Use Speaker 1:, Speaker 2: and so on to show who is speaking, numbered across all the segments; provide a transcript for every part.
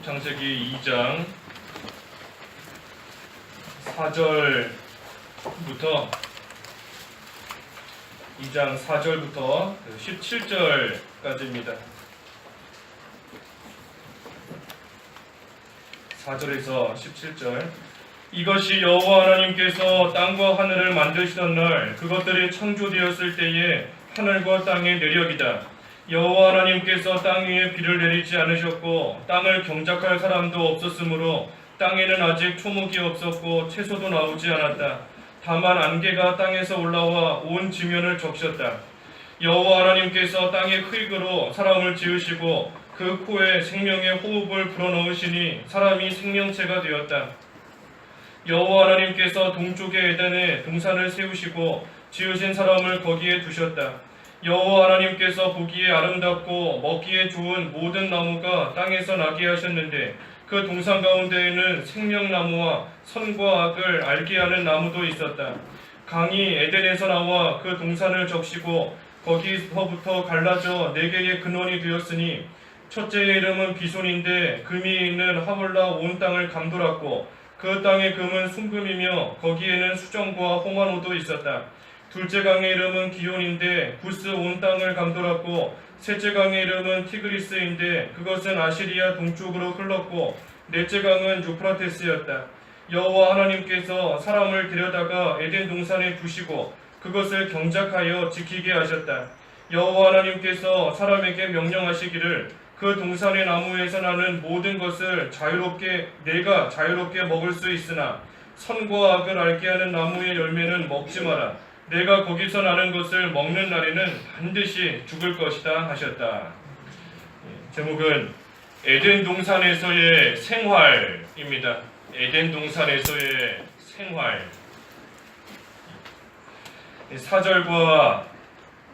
Speaker 1: 창세기 2장 4절부터 2장 4절부터 17절까지입니다. 4절에서 17절. 이것이 여호와 하나님께서 땅과 하늘을 만드시던 날 그것들이 창조되었을 때에 하늘과 땅의 내력이다. 여호와 하나님께서 땅 위에 비를 내리지 않으셨고 땅을 경작할 사람도 없었으므로 땅에는 아직 초목이 없었고 채소도 나오지 않았다. 다만 안개가 땅에서 올라와 온 지면을 적셨다. 여호와 하나님께서 땅의 흙으로 사람을 지으시고 그 코에 생명의 호흡을 불어넣으시니 사람이 생명체가 되었다. 여호와 하나님께서 동쪽의 에덴에 동산을 세우시고 지으신 사람을 거기에 두셨다. 여호와 하나님께서 보기에 아름답고 먹기에 좋은 모든 나무가 땅에서 나게 하셨는데 그 동산 가운데에는 생명나무와 선과 악을 알게 하는 나무도 있었다. 강이 에덴에서 나와 그 동산을 적시고 거기서부터 갈라져 네 개의 근원이 되었으니 첫째의 이름은 비손인데 금이 있는 하물라 온 땅을 감돌았고 그 땅의 금은 순금이며 거기에는 수정과 홍화노도 있었다. 둘째 강의 이름은 기온인데 구스 온 땅을 감돌았고 셋째 강의 이름은 티그리스인데 그것은 아시리아 동쪽으로 흘렀고 넷째 강은 유프라테스였다. 여호와 하나님께서 사람을 데려다가 에덴 동산에 두시고 그것을 경작하여 지키게 하셨다. 여호와 하나님께서 사람에게 명령하시기를 그 동산의 나무에서 나는 모든 것을 내가 자유롭게 먹을 수 있으나 선과 악을 알게 하는 나무의 열매는 먹지 마라. 내가 거기서 나는 것을 먹는 날에는 반드시 죽을 것이다 하셨다. 제목은 에덴 동산에서의 생활입니다. 에덴 동산에서의 생활. 4절과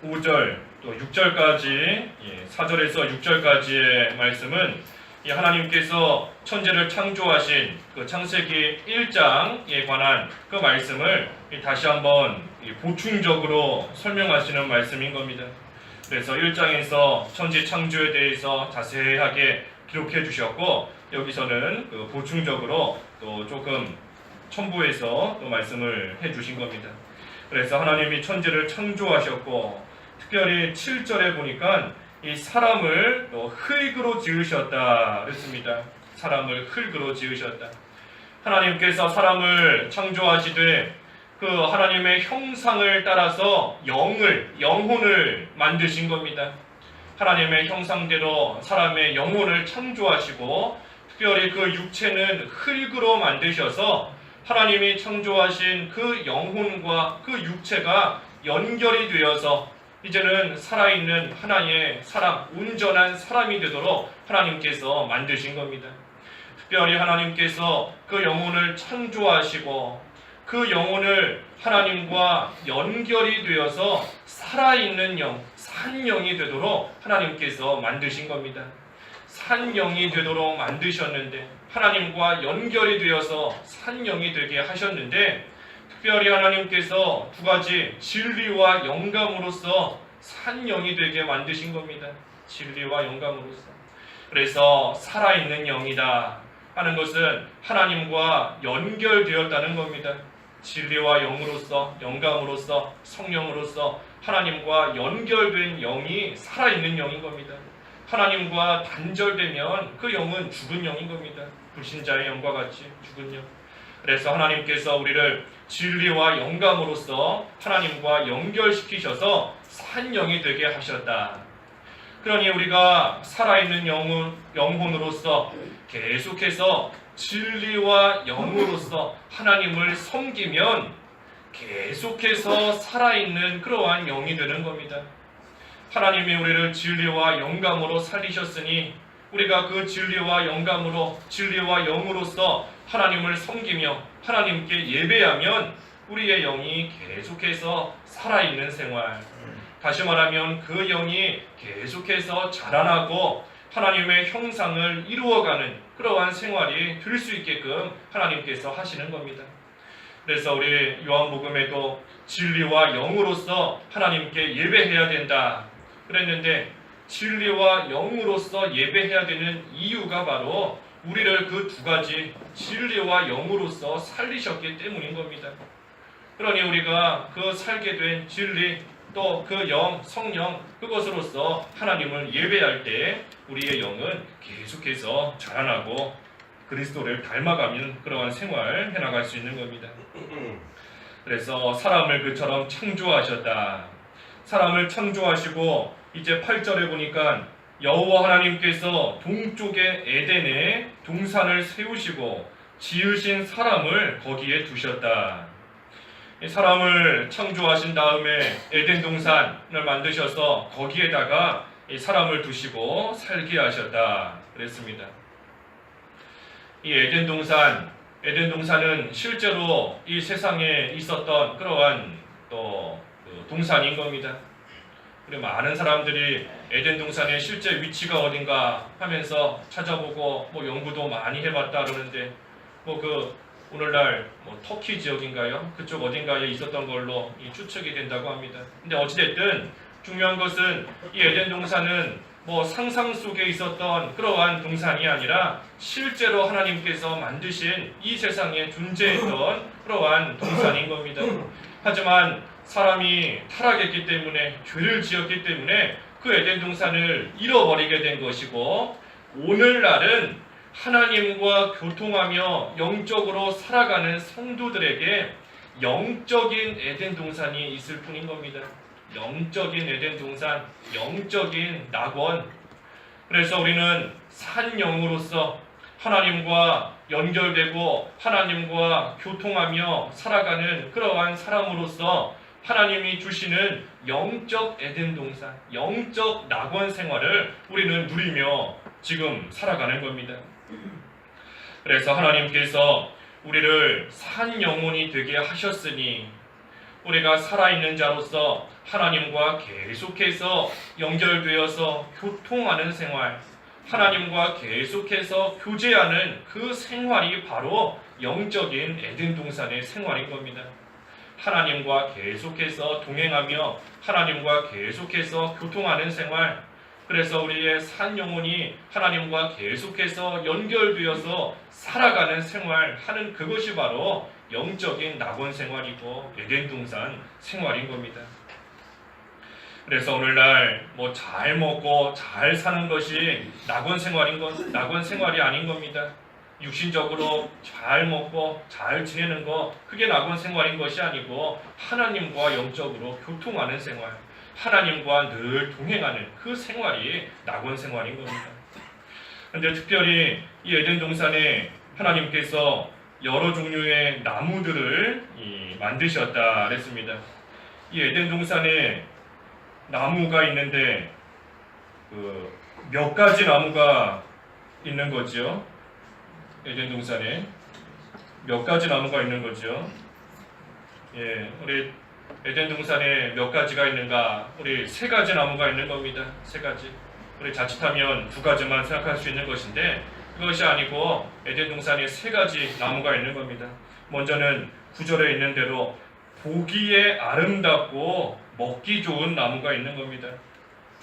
Speaker 1: 5절 또 6절까지 4절에서 6절까지의 말씀은 하나님께서 천지를 창조하신 그 창세기 1장에 관한 그 말씀을 다시 한번 보충적으로 설명하시는 말씀인 겁니다. 그래서 1장에서 천지 창조에 대해서 자세하게 기록해 주셨고 여기서는 그 보충적으로 또 조금 첨부해서 또 말씀을 해 주신 겁니다. 그래서 하나님이 천지를 창조하셨고 특별히 7절에 보니까 이 사람을 또 흙으로 지으셨다 그랬습니다. 사람을 흙으로 지으셨다. 하나님께서 사람을 창조하시되 그 하나님의 형상을 따라서 영혼을 만드신 겁니다. 하나님의 형상대로 사람의 영혼을 창조하시고 특별히 그 육체는 흙으로 만드셔서 하나님이 창조하신 그 영혼과 그 육체가 연결이 되어서 이제는 살아있는 하나의 사람, 온전한 사람이 되도록 하나님께서 만드신 겁니다. 특별히 하나님께서 그 영혼을 창조하시고 그 영혼을 하나님과 연결이 되어서 살아있는 영, 산영이 되도록 하나님께서 만드신 겁니다. 산영이 되도록 만드셨는데 하나님과 연결이 되어서 산영이 되게 하셨는데 특별히 하나님께서 두 가지 진리와 영감으로서 산영이 되게 만드신 겁니다. 진리와 영감으로서. 그래서 살아있는 영이다 하는 것은 하나님과 연결되었다는 겁니다. 진리와 영으로서, 영감으로서, 성령으로서 하나님과 연결된 영이 살아있는 영인 겁니다. 하나님과 단절되면 그 영은 죽은 영인 겁니다. 불신자의 영과 같이 죽은 영. 그래서 하나님께서 우리를 진리와 영감으로서 하나님과 연결시키셔서 산영이 되게 하셨다. 그러니 우리가 살아있는 영혼으로서 계속해서 진리와 영으로서 하나님을 섬기면 계속해서 살아있는 그러한 영이 되는 겁니다. 하나님이 우리를 진리와 영감으로 살리셨으니 우리가 그 진리와 영감으로 진리와 영으로서 하나님을 섬기며 하나님께 예배하면 우리의 영이 계속해서 살아있는 생활, 다시 말하면 그 영이 계속해서 자라나고 하나님의 형상을 이루어가는 그러한 생활이 될 수 있게끔 하나님께서 하시는 겁니다. 그래서 우리 요한복음에도 진리와 영으로서 하나님께 예배해야 된다 그랬는데 진리와 영으로서 예배해야 되는 이유가 바로 우리를 그 두 가지 진리와 영으로서 살리셨기 때문인 겁니다. 그러니 우리가 그 살게 된 진리 또 그 영, 성령 그것으로서 하나님을 예배할 때 우리의 영은 계속해서 자라나고 그리스도를 닮아가는 그러한 생활 해나갈 수 있는 겁니다. 그래서 사람을 그처럼 창조하셨다. 사람을 창조하시고 이제 8절에 보니까 여호와 하나님께서 동쪽의 에덴에 동산을 세우시고 지으신 사람을 거기에 두셨다. 사람을 창조하신 다음에 에덴 동산을 만드셔서 거기에다가 사람을 두시고 살게 하셨다 그랬습니다. 이 에덴 동산은 실제로 이 세상에 있었던 그러한 또 동산인 겁니다. 우리 많은 사람들이 에덴 동산의 실제 위치가 어딘가 하면서 찾아보고 연구도 많이 해봤다 그러는데 오늘날 터키 지역인가요? 그쪽 어딘가에 있었던 걸로 추측이 된다고 합니다. 근데 어찌됐든 중요한 것은 이 에덴 동산은 상상 속에 있었던 그러한 동산이 아니라 실제로 하나님께서 만드신 이 세상에 존재했던 그러한 동산인 겁니다. 하지만 사람이 타락했기 때문에 죄를 지었기 때문에 그 에덴 동산을 잃어버리게 된 것이고 오늘날은 하나님과 교통하며 영적으로 살아가는 성도들에게 영적인 에덴 동산이 있을 뿐인 겁니다. 영적인 에덴 동산, 영적인 낙원. 그래서 우리는 산 영으로서 하나님과 연결되고 하나님과 교통하며 살아가는 그러한 사람으로서 하나님이 주시는 영적 에덴 동산, 영적 낙원 생활을 우리는 누리며 지금 살아가는 겁니다. 그래서 하나님께서 우리를 산 영혼이 되게 하셨으니 우리가 살아있는 자로서 하나님과 계속해서 연결되어서 교통하는 생활, 하나님과 계속해서 교제하는 그 생활이 바로 영적인 에덴 동산의 생활인 겁니다. 하나님과 계속해서 동행하며 하나님과 계속해서 교통하는 생활, 그래서 우리의 산 영혼이 하나님과 계속해서 연결되어서 살아가는 생활 하는 그것이 바로 영적인 낙원 생활이고 에덴 동산 생활인 겁니다. 그래서 오늘날 잘 먹고 잘 사는 것이 낙원 생활이 아닌 겁니다. 육신적으로 잘 먹고 잘 지내는 거 그게 낙원 생활인 것이 아니고 하나님과 영적으로 교통하는 생활, 하나님과 늘 동행하는 그 생활이 낙원 생활인 겁니다. 그런데 특별히 이 에덴 동산에 하나님께서 여러 종류의 나무들을 만드셨다 그랬습니다. 이 에덴 동산에 나무가 있는데 몇 가지 나무가 있는 거죠. 에덴 동산에 몇 가지 나무가 있는 거죠. 우리 에덴 동산에 몇 가지가 있는가? 우리 세 가지 나무가 있는 겁니다. 세 가지. 우리 자칫하면 두 가지만 생각할 수 있는 것인데 그것이 아니고 에덴 동산에 세 가지 나무가 있는 겁니다. 먼저는 9절에 있는 대로 보기에 아름답고 먹기 좋은 나무가 있는 겁니다.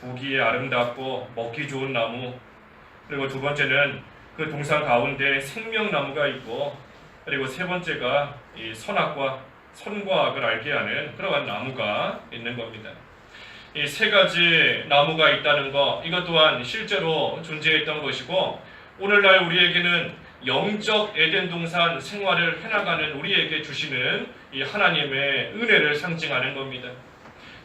Speaker 1: 보기에 아름답고 먹기 좋은 나무. 그리고 두 번째는 그 동산 가운데 생명나무가 있고, 그리고 세 번째가 이 선악과 선과 악을 알게 하는 그러한 나무가 있는 겁니다. 이 세 가지 나무가 있다는 것, 이것 또한 실제로 존재했던 것이고 오늘날 우리에게는 영적 에덴 동산 생활을 해나가는 우리에게 주시는 이 하나님의 은혜를 상징하는 겁니다.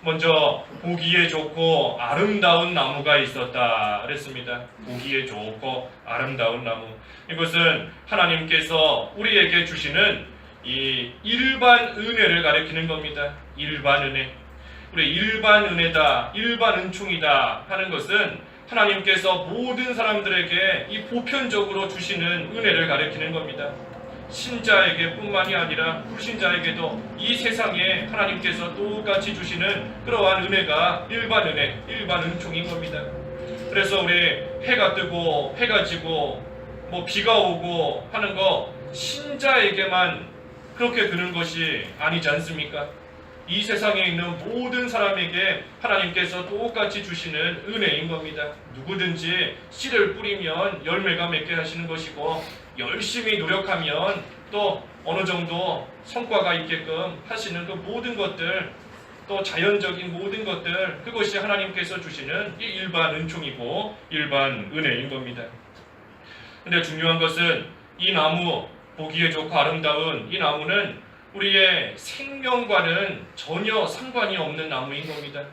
Speaker 1: 먼저 보기에 좋고 아름다운 나무가 있었다 그랬습니다. 보기에 좋고 아름다운 나무. 이것은 하나님께서 우리에게 주시는 이 일반 은혜를 가리키는 겁니다. 일반 은혜. 우리 일반 은혜다, 일반 은총이다 하는 것은 하나님께서 모든 사람들에게 이 보편적으로 주시는 은혜를 가리키는 겁니다. 신자에게 뿐만이 아니라 불신자에게도 이 세상에 하나님께서 똑같이 주시는 그러한 은혜가 일반 은혜, 일반 은총인 겁니다. 그래서 우리 해가 뜨고 해가 지고 비가 오고 하는 거 신자에게만 그렇게 드는 것이 아니지 않습니까? 이 세상에 있는 모든 사람에게 하나님께서 똑같이 주시는 은혜인 겁니다. 누구든지 씨를 뿌리면 열매가 맺게 하시는 것이고, 열심히 노력하면 또 어느 정도 성과가 있게끔 하시는 그 모든 것들, 또 자연적인 모든 것들, 그것이 하나님께서 주시는 이 일반 은총이고 일반 은혜인 겁니다. 근데 중요한 것은 이 나무, 보기에 좋고 아름다운 이 나무는 우리의 생명과는 전혀 상관이 없는 나무인 겁니다.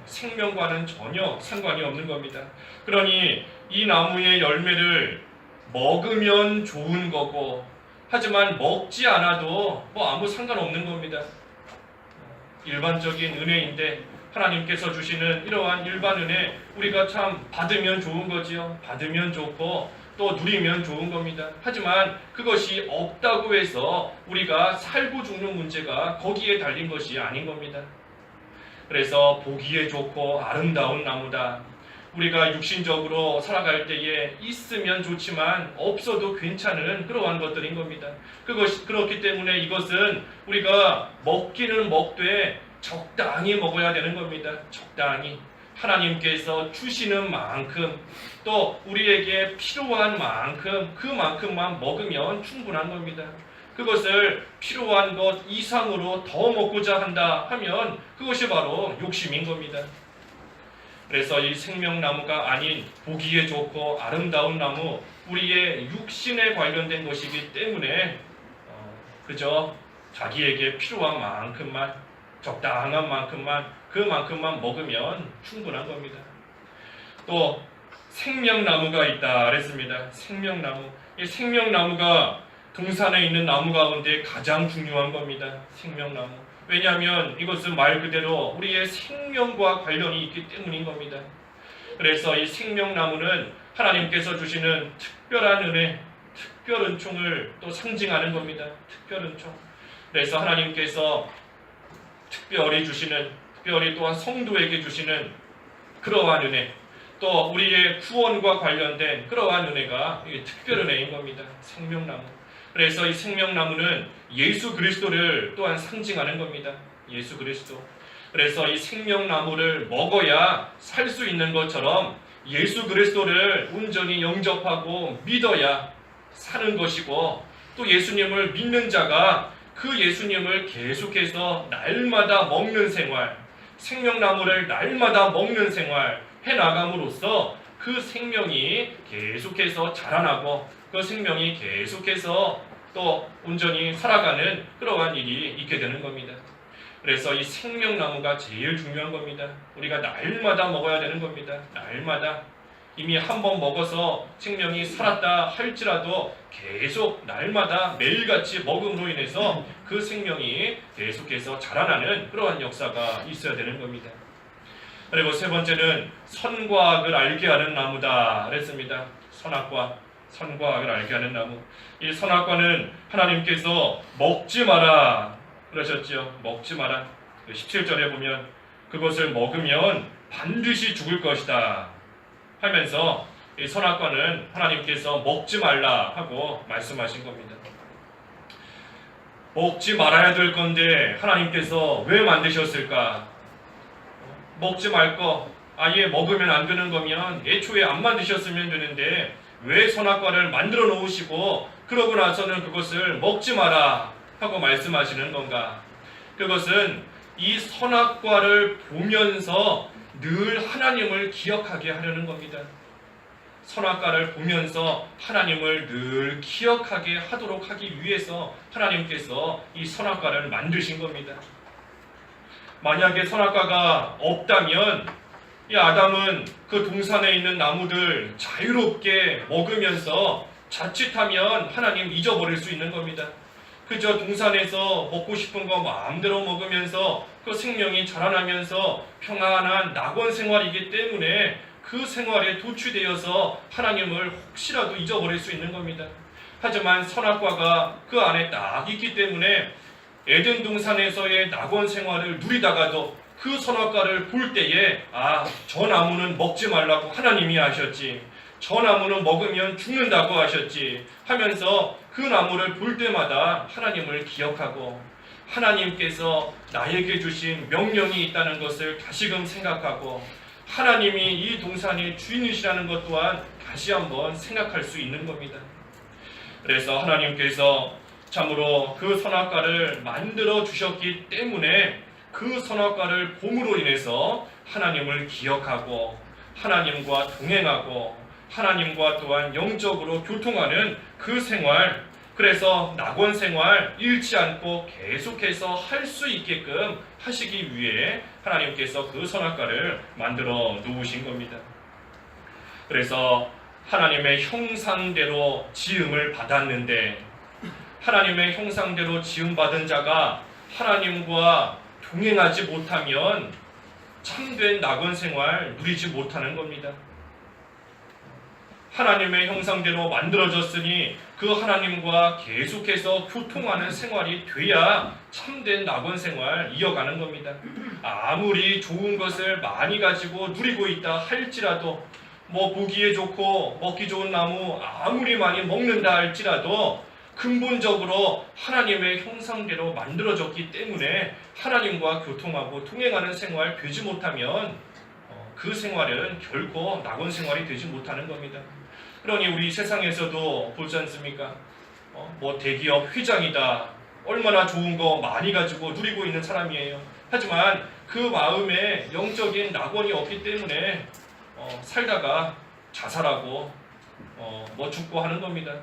Speaker 1: 생명과는 전혀 상관이 없는 겁니다. 그러니 이 나무의 열매를 먹으면 좋은 거고, 하지만 먹지 않아도 아무 상관없는 겁니다. 일반적인 은혜인데 하나님께서 주시는 이러한 일반 은혜, 우리가 참 받으면 좋은 거지요. 받으면 좋고 또 누리면 좋은 겁니다. 하지만 그것이 없다고 해서 우리가 살고 죽는 문제가 거기에 달린 것이 아닌 겁니다. 그래서 보기에 좋고 아름다운 나무다. 우리가 육신적으로 살아갈 때에 있으면 좋지만 없어도 괜찮은 그러한 것들인 겁니다. 그렇기 때문에 이것은 우리가 먹기는 먹되 적당히 먹어야 되는 겁니다. 적당히. 하나님께서 주시는 만큼, 또 우리에게 필요한 만큼, 그만큼만 먹으면 충분한 겁니다. 그것을 필요한 것 이상으로 더 먹고자 한다 하면 그것이 바로 욕심인 겁니다. 그래서 이 생명나무가 아닌 보기에 좋고 아름다운 나무, 우리의 육신에 관련된 것이기 때문에 그저 자기에게 필요한 만큼만, 적당한 만큼만, 그만큼만 먹으면 충분한 겁니다. 또 생명나무가 있다 그랬습니다. 생명나무. 이 생명나무가 동산에 있는 나무 가운데 가장 중요한 겁니다. 생명나무. 왜냐하면 이것은 말 그대로 우리의 생명과 관련이 있기 때문인 겁니다. 그래서 이 생명나무는 하나님께서 주시는 특별한 은혜, 특별 은총을 또 상징하는 겁니다. 특별 은총. 그래서 하나님께서 특별히 주시는, 특별히 또한 성도에게 주시는 그러한 은혜, 또 우리의 구원과 관련된 그러한 은혜가 특별 은혜인 겁니다. 생명나무. 그래서 이 생명나무는 예수 그리스도를 또한 상징하는 겁니다. 예수 그리스도. 그래서 이 생명나무를 먹어야 살 수 있는 것처럼 예수 그리스도를 온전히 영접하고 믿어야 사는 것이고, 또 예수님을 믿는 자가 그 예수님을 계속해서 날마다 먹는 생활, 생명나무를 날마다 먹는 생활 해나감으로써 그 생명이 계속해서 자라나고 그 생명이 계속해서 또 온전히 살아가는 그러한 일이 있게 되는 겁니다. 그래서 이 생명나무가 제일 중요한 겁니다. 우리가 날마다 먹어야 되는 겁니다. 날마다. 이미 한 번 먹어서 생명이 살았다 할지라도 계속 날마다 매일같이 먹음으로 인해서 그 생명이 계속해서 자라나는 그러한 역사가 있어야 되는 겁니다. 그리고 세 번째는 선과 악을 알게 하는 나무다 그랬습니다. 선악과 악을 알게 하는 나무. 이 선악과는 하나님께서 먹지 마라 그러셨죠. 먹지 마라. 17절에 보면 그것을 먹으면 반드시 죽을 것이다 하면서 이 선악과는 하나님께서 먹지 말라 하고 말씀하신 겁니다. 먹지 말아야 될 건데 하나님께서 왜 만드셨을까? 먹지 말 거, 아예 먹으면 안 되는 거면 애초에 안 만드셨으면 되는데 왜 선악과를 만들어 놓으시고 그러고 나서는 그것을 먹지 마라 하고 말씀하시는 건가? 그것은 이 선악과를 보면서 늘 하나님을 기억하게 하려는 겁니다. 선악과를 보면서 하나님을 늘 기억하게 하도록 하기 위해서 하나님께서 이 선악과를 만드신 겁니다. 만약에 선악과가 없다면 이 아담은 그 동산에 있는 나무들 자유롭게 먹으면서 자칫하면 하나님 잊어버릴 수 있는 겁니다. 그저 동산에서 먹고 싶은 거 마음대로 먹으면서 그 생명이 자라나면서 평안한 낙원 생활이기 때문에 그 생활에 도취되어서 하나님을 혹시라도 잊어버릴 수 있는 겁니다. 하지만 선악과가 그 안에 딱 있기 때문에 에덴 동산에서의 낙원 생활을 누리다가도 그 선악과를 볼 때에 저 나무는 먹지 말라고 하나님이 하셨지, 저 나무는 먹으면 죽는다고 하셨지 하면서 그 나무를 볼 때마다 하나님을 기억하고 하나님께서 나에게 주신 명령이 있다는 것을 다시금 생각하고 하나님이 이 동산의 주인이시라는 것 또한 다시 한번 생각할 수 있는 겁니다. 그래서 하나님께서 참으로 그 선악과를 만들어 주셨기 때문에 그 선악과를 봄으로 인해서 하나님을 기억하고 하나님과 동행하고 하나님과 또한 영적으로 교통하는 그 생활, 그래서 낙원 생활 잃지 않고 계속해서 할 수 있게끔 하시기 위해 하나님께서 그 선악과를 만들어 놓으신 겁니다. 그래서 하나님의 형상대로 지음을 받았는데 하나님의 형상대로 지음받은 자가 하나님과 동행하지 못하면 참된 낙원 생활 누리지 못하는 겁니다. 하나님의 형상대로 만들어졌으니 그 하나님과 계속해서 교통하는 생활이 돼야 참된 낙원 생활 이어가는 겁니다. 아무리 좋은 것을 많이 가지고 누리고 있다 할지라도 보기에 좋고 먹기 좋은 나무 아무리 많이 먹는다 할지라도 근본적으로 하나님의 형상대로 만들어졌기 때문에 하나님과 교통하고 통행하는 생활 되지 못하면 그 생활은 결코 낙원 생활이 되지 못하는 겁니다. 그러니 우리 세상에서도 보지 않습니까? 대기업 회장이다. 얼마나 좋은 거 많이 가지고 누리고 있는 사람이에요. 하지만 그 마음에 영적인 낙원이 없기 때문에 살다가 자살하고 죽고 하는 겁니다.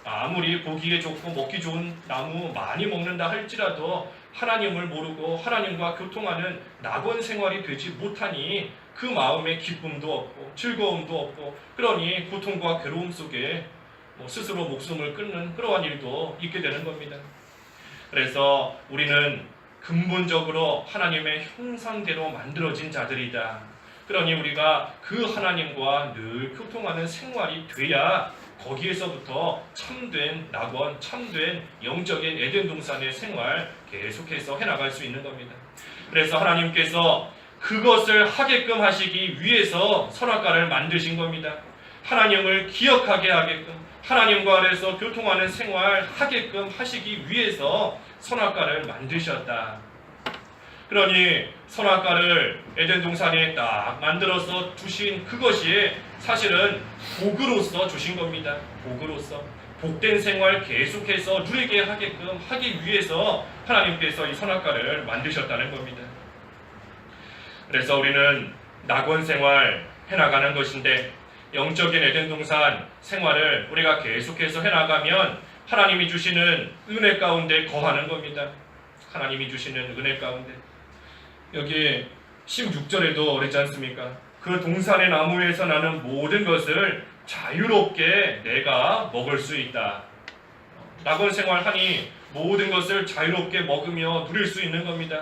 Speaker 1: 아무리 보기에 좋고 먹기 좋은 나무 많이 먹는다 할지라도 하나님을 모르고 하나님과 교통하는 낙원 생활이 되지 못하니 그 마음에 기쁨도 없고 즐거움도 없고 그러니 고통과 괴로움 속에 스스로 목숨을 끊는 그러한 일도 있게 되는 겁니다. 그래서 우리는 근본적으로 하나님의 형상대로 만들어진 자들이다. 그러니 우리가 그 하나님과 늘 교통하는 생활이 돼야 거기에서부터 참된 낙원, 참된 영적인 에덴 동산의 생활 계속해서 해나갈 수 있는 겁니다. 그래서 하나님께서 그것을 하게끔 하시기 위해서 선악과를 만드신 겁니다. 하나님을 기억하게 하게끔, 하나님과 아래서 교통하는 생활 하게끔 하시기 위해서 선악과를 만드셨다. 그러니 선악과를 에덴 동산에 딱 만들어서 주신 그것이 사실은 복으로서 주신 겁니다. 복으로서 복된 생활 계속해서 누리게 하게끔 하기 위해서 하나님께서 이 선악과를 만드셨다는 겁니다. 그래서 우리는 낙원 생활 해나가는 것인데 영적인 에덴 동산 생활을 우리가 계속해서 해나가면 하나님이 주시는 은혜 가운데 거하는 겁니다. 하나님이 주시는 은혜 가운데 여기 16절에도 그랬지 않습니까? 그 동산의 나무에서 나는 모든 것을 자유롭게 내가 먹을 수 있다. 낙원 생활하니 모든 것을 자유롭게 먹으며 누릴 수 있는 겁니다.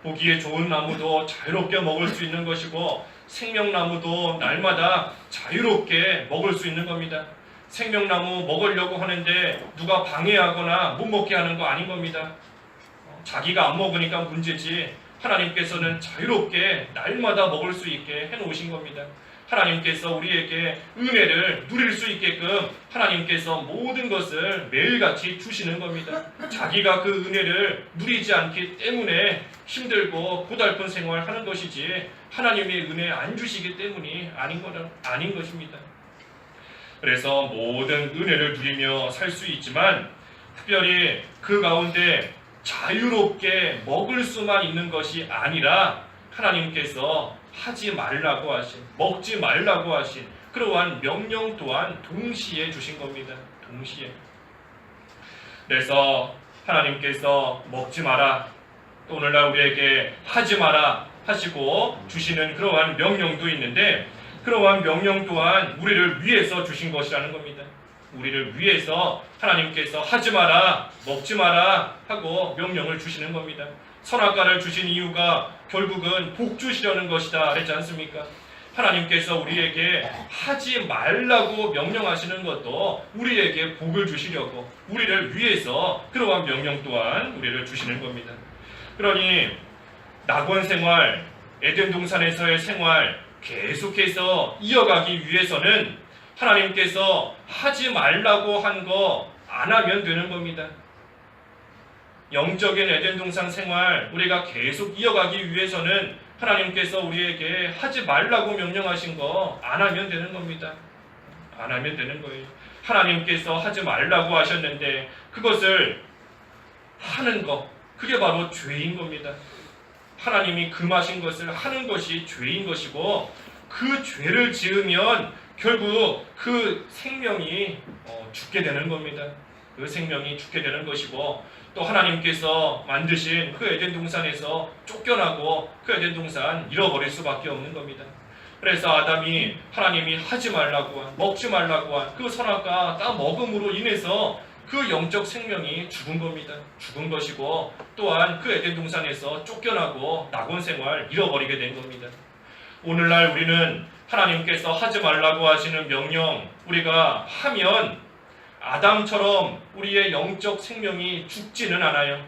Speaker 1: 보기에 좋은 나무도 자유롭게 먹을 수 있는 것이고 생명나무도 날마다 자유롭게 먹을 수 있는 겁니다. 생명나무 먹으려고 하는데 누가 방해하거나 못 먹게 하는 거 아닌 겁니다. 자기가 안 먹으니까 문제지 하나님께서는 자유롭게 날마다 먹을 수 있게 해놓으신 겁니다. 하나님께서 우리에게 은혜를 누릴 수 있게끔 하나님께서 모든 것을 매일같이 주시는 겁니다. 자기가 그 은혜를 누리지 않기 때문에 힘들고 고달픈 생활하는 것이지 하나님의 은혜 안 주시기 때문이 아닌 것입니다. 그래서 모든 은혜를 누리며 살 수 있지만 특별히 그 가운데 자유롭게 먹을 수만 있는 것이 아니라 하나님께서 하지 말라고 하신, 먹지 말라고 하신 그러한 명령 또한 동시에 주신 겁니다. 동시에. 그래서 하나님께서 먹지 마라, 또 오늘날 우리에게 하지 마라 하시고 주시는 그러한 명령도 있는데 그러한 명령 또한 우리를 위해서 주신 것이라는 겁니다. 우리를 위해서 하나님께서 하지 마라, 먹지 마라 하고 명령을 주시는 겁니다. 선악과를 주신 이유가 결국은 복 주시려는 것이다 그랬지 않습니까? 하나님께서 우리에게 하지 말라고 명령하시는 것도 우리에게 복을 주시려고 우리를 위해서 그러한 명령 또한 우리를 주시는 겁니다. 그러니 낙원 생활, 에덴 동산에서의 생활 계속해서 이어가기 위해서는 하나님께서 하지 말라고 한 거 안 하면 되는 겁니다. 영적인 에덴 동산 생활 우리가 계속 이어가기 위해서는 하나님께서 우리에게 하지 말라고 명령하신 거 안 하면 되는 겁니다. 안 하면 되는 거예요. 하나님께서 하지 말라고 하셨는데 그것을 하는 거, 그게 바로 죄인 겁니다. 하나님이 금하신 것을 하는 것이 죄인 것이고, 그 죄를 지으면 결국 그 생명이 죽게 되는 겁니다. 그 생명이 죽게 되는 것이고, 또 하나님께서 만드신 그 에덴 동산에서 쫓겨나고 그 에덴 동산 잃어버릴 수밖에 없는 겁니다. 그래서 아담이 하나님이 하지 말라고 한, 먹지 말라고 한 그 선악과 따 먹음으로 인해서 그 영적 생명이 죽은 겁니다. 죽은 것이고, 또한 그 에덴 동산에서 쫓겨나고 낙원 생활 잃어버리게 된 겁니다. 오늘날 우리는 하나님께서 하지 말라고 하시는 명령 우리가 하면 아담처럼 우리의 영적 생명이 죽지는 않아요.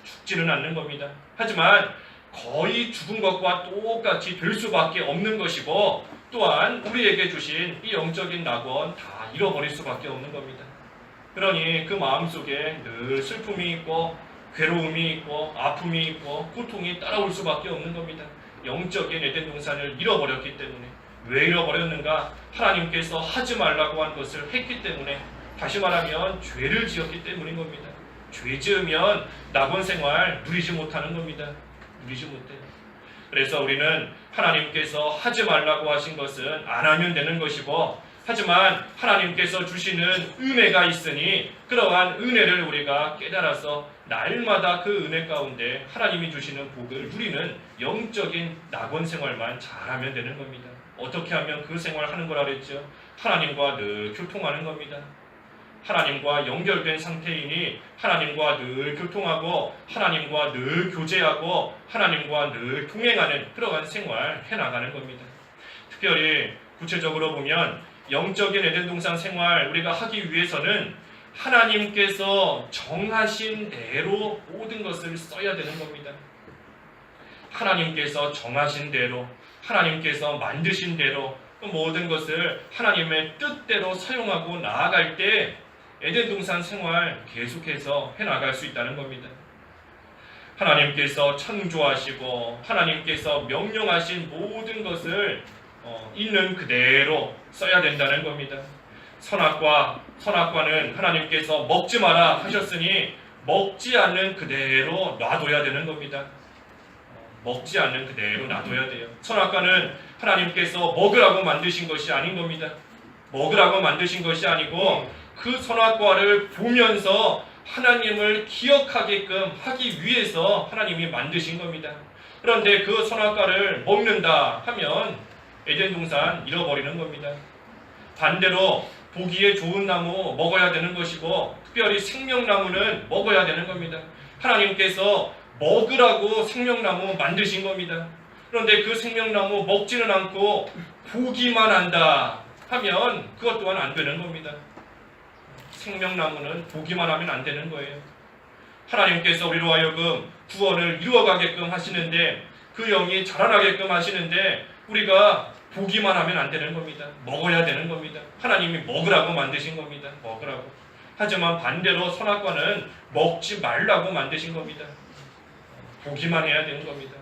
Speaker 1: 죽지는 않는 겁니다. 하지만 거의 죽은 것과 똑같이 될 수밖에 없는 것이고, 또한 우리에게 주신 이 영적인 낙원 다 잃어버릴 수밖에 없는 겁니다. 그러니 그 마음속에 늘 슬픔이 있고 괴로움이 있고 아픔이 있고 고통이 따라올 수밖에 없는 겁니다. 영적인 에덴 동산을 잃어버렸기 때문에. 왜 잃어버렸는가? 하나님께서 하지 말라고 한 것을 했기 때문에, 다시 말하면 죄를 지었기 때문인 겁니다. 죄 지으면 낙원 생활 누리지 못하는 겁니다. 누리지 못해요. 그래서 우리는 하나님께서 하지 말라고 하신 것은 안 하면 되는 것이고, 하지만 하나님께서 주시는 은혜가 있으니 그러한 은혜를 우리가 깨달아서 날마다 그 은혜 가운데 하나님이 주시는 복을 누리는 영적인 낙원 생활만 잘하면 되는 겁니다. 어떻게 하면 그 생활하는 거라 그랬죠? 하나님과 늘 교통하는 겁니다. 하나님과 연결된 상태이니 하나님과 늘 교통하고 하나님과 늘 교제하고 하나님과 늘 동행하는 그러한 생활 해나가는 겁니다. 특별히 구체적으로 보면 영적인 에덴 동산 생활 우리가 하기 위해서는 하나님께서 정하신 대로 모든 것을 써야 되는 겁니다. 하나님께서 정하신 대로, 하나님께서 만드신 대로 그 모든 것을 하나님의 뜻대로 사용하고 나아갈 때 에덴 동산 생활 계속해서 해나갈 수 있다는 겁니다. 하나님께서 창조하시고 하나님께서 명령하신 모든 것을 있는 그대로 써야 된다는 겁니다. 선악과는 하나님께서 먹지 마라 하셨으니 먹지 않는 그대로 놔둬야 되는 겁니다. 먹지 않는 그대로 놔둬야 돼요. 선악과는 하나님께서 먹으라고 만드신 것이 아닌 겁니다. 먹으라고 만드신 것이 아니고 그 선악과를 보면서 하나님을 기억하게끔 하기 위해서 하나님이 만드신 겁니다. 그런데 그 선악과를 먹는다 하면 에덴 동산 잃어버리는 겁니다. 반대로 보기에 좋은 나무 먹어야 되는 것이고, 특별히 생명나무는 먹어야 되는 겁니다. 하나님께서 먹으라고 생명나무 만드신 겁니다. 그런데 그 생명나무 먹지는 않고 보기만 한다 하면 그것 또한 안 되는 겁니다. 생명나무는 보기만 하면 안 되는 거예요. 하나님께서 우리로 하여금 구원을 이루어가게끔 하시는데, 그 영이 자라나게끔 하시는데 우리가 보기만 하면 안 되는 겁니다. 먹어야 되는 겁니다. 하나님이 먹으라고 만드신 겁니다. 먹으라고. 하지만 반대로 선악과는 먹지 말라고 만드신 겁니다. 보기만 해야 되는 겁니다.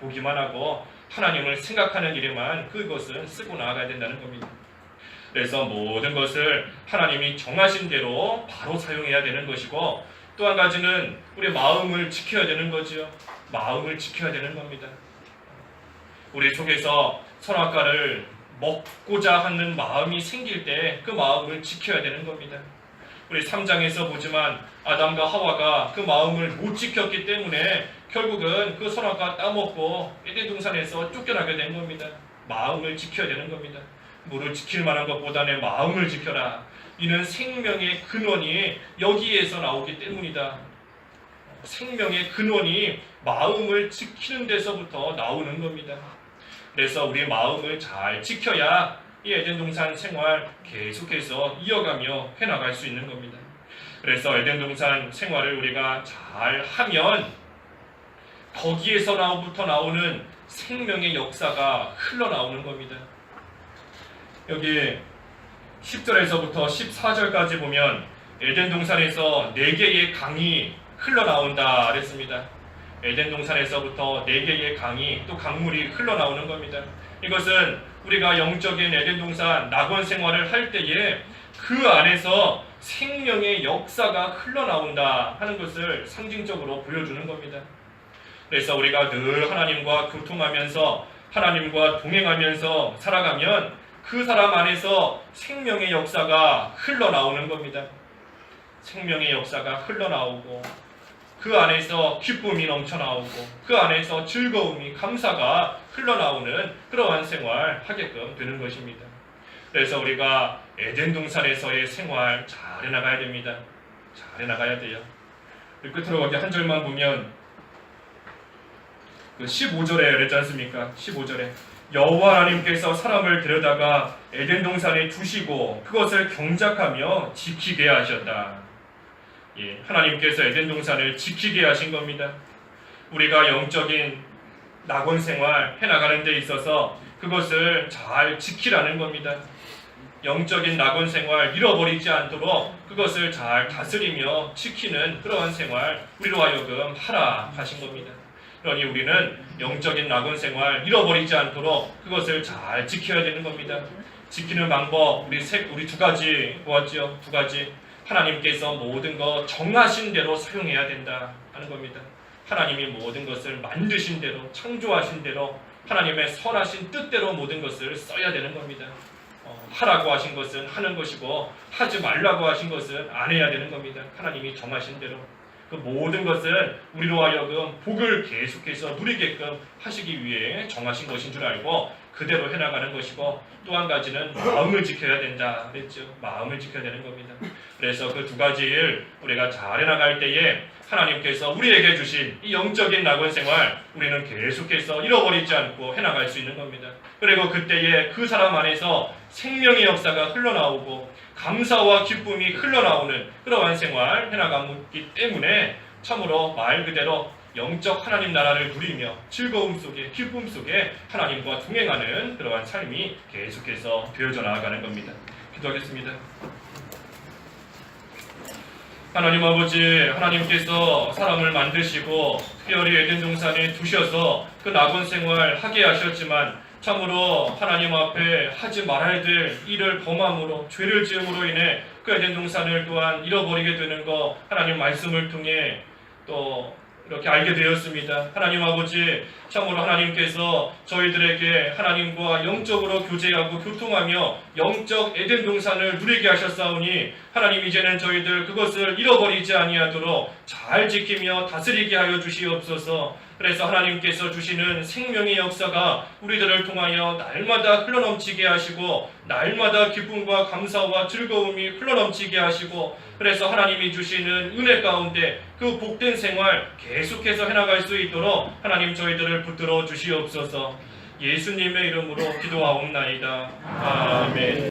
Speaker 1: 보기만 하고 하나님을 생각하는 일에만 그것을 쓰고 나아가야 된다는 겁니다. 그래서 모든 것을 하나님이 정하신 대로 바로 사용해야 되는 것이고, 또 한 가지는 우리 마음을 지켜야 되는 거지요. 마음을 지켜야 되는 겁니다. 우리 속에서 선악과를 먹고자 하는 마음이 생길 때 그 마음을 지켜야 되는 겁니다. 우리 3장에서 보지만 아담과 하와가 그 마음을 못 지켰기 때문에 결국은 그 선악과 따먹고 에덴 동산에서 쫓겨나게 된 겁니다. 마음을 지켜야 되는 겁니다. 물을 지킬 만한 것보다 내 마음을 지켜라. 이는 생명의 근원이 여기에서 나오기 때문이다. 생명의 근원이 마음을 지키는 데서부터 나오는 겁니다. 그래서 우리의 마음을 잘 지켜야 이 에덴 동산 생활 계속해서 이어가며 해나갈 수 있는 겁니다. 그래서 에덴 동산 생활을 우리가 잘 하면 거기에서부터 나오는 생명의 역사가 흘러나오는 겁니다. 여기 10절에서부터 14절까지 보면 에덴 동산에서 4개의 강이 흘러나온다 그랬습니다. 에덴 동산에서부터 4개의 강이 또 강물이 흘러나오는 겁니다. 이것은 우리가 영적인 에덴 동산 낙원 생활을 할 때에 그 안에서 생명의 역사가 흘러나온다 하는 것을 상징적으로 보여주는 겁니다. 그래서 우리가 늘 하나님과 교통하면서 하나님과 동행하면서 살아가면 그 사람 안에서 생명의 역사가 흘러나오는 겁니다. 생명의 역사가 흘러나오고 그 안에서 기쁨이 넘쳐나오고 그 안에서 즐거움이 감사가 흘러나오는 그러한 생활 하게끔 되는 것입니다. 그래서 우리가 에덴 동산에서의 생활 잘 해나가야 됩니다. 잘 해나가야 돼요. 끝으로 거기 한 절만 보면 그 15절에 그랬지 않습니까? 15절에 여호와 하나님께서 사람을 데려다가 에덴 동산에 두시고 그것을 경작하며 지키게 하셨다. 하나님께서 에덴 동산을 지키게 하신 겁니다. 우리가 영적인 낙원 생활 해나가는 데 있어서 그것을 잘 지키라는 겁니다. 영적인 낙원 생활 잃어버리지 않도록 그것을 잘 다스리며 지키는 그러한 생활 우리로 하여금 하라 하신 겁니다. 그러니 우리는 영적인 낙원 생활 잃어버리지 않도록 그것을 잘 지켜야 되는 겁니다. 지키는 방법 우리 2가지 보았죠. 2가지. 하나님께서 모든 것 정하신 대로 사용해야 된다 하는 겁니다. 하나님이 모든 것을 만드신 대로 창조하신 대로 하나님의 선하신 뜻대로 모든 것을 써야 되는 겁니다. 하라고 하신 것은 하는 것이고 하지 말라고 하신 것은 안 해야 되는 겁니다. 하나님이 정하신 대로 그 모든 것은 우리로 하여금 복을 계속해서 누리게끔 하시기 위해 정하신 것인 줄 알고 그대로 해나가는 것이고 또 한 가지는 마음을 지켜야 된다 그랬죠. 마음을 지켜야 되는 겁니다. 그래서 그 2가지 일 우리가 잘 해나갈 때에 하나님께서 우리에게 주신 이 영적인 낙원 생활 우리는 계속해서 잃어버리지 않고 해나갈 수 있는 겁니다. 그리고 그때에 그 사람 안에서 생명의 역사가 흘러나오고 감사와 기쁨이 흘러나오는 그러한 생활 해나가기 때문에 참으로 말 그대로 영적 하나님 나라를 누리며 즐거움 속에 기쁨 속에 하나님과 동행하는 그러한 삶이 계속해서 되어져 나아가는 겁니다. 기도하겠습니다. 하나님 아버지, 하나님께서 사람을 만드시고 특별히 에덴 동산에 두셔서 그 낙원 생활 하게 하셨지만 참으로 하나님 앞에 하지 말아야 될 일을 범함으로 죄를 지음으로 인해 그 에덴 동산을 또한 잃어버리게 되는 거 하나님 말씀을 통해 또 이렇게 알게 되었습니다. 하나님 아버지, 참으로 하나님께서 저희들에게 하나님과 영적으로 교제하고 교통하며 영적 에덴 동산을 누리게 하셨사오니 하나님 이제는 저희들 그것을 잃어버리지 아니하도록 잘 지키며 다스리게 하여 주시옵소서. 그래서 하나님께서 주시는 생명의 역사가 우리들을 통하여 날마다 흘러넘치게 하시고 날마다 기쁨과 감사와 즐거움이 흘러넘치게 하시고 그래서 하나님이 주시는 은혜 가운데 그 복된 생활 계속해서 해나갈 수 있도록 하나님 저희들을 붙들어 주시옵소서. 예수님의 이름으로 기도하옵나이다. 아멘.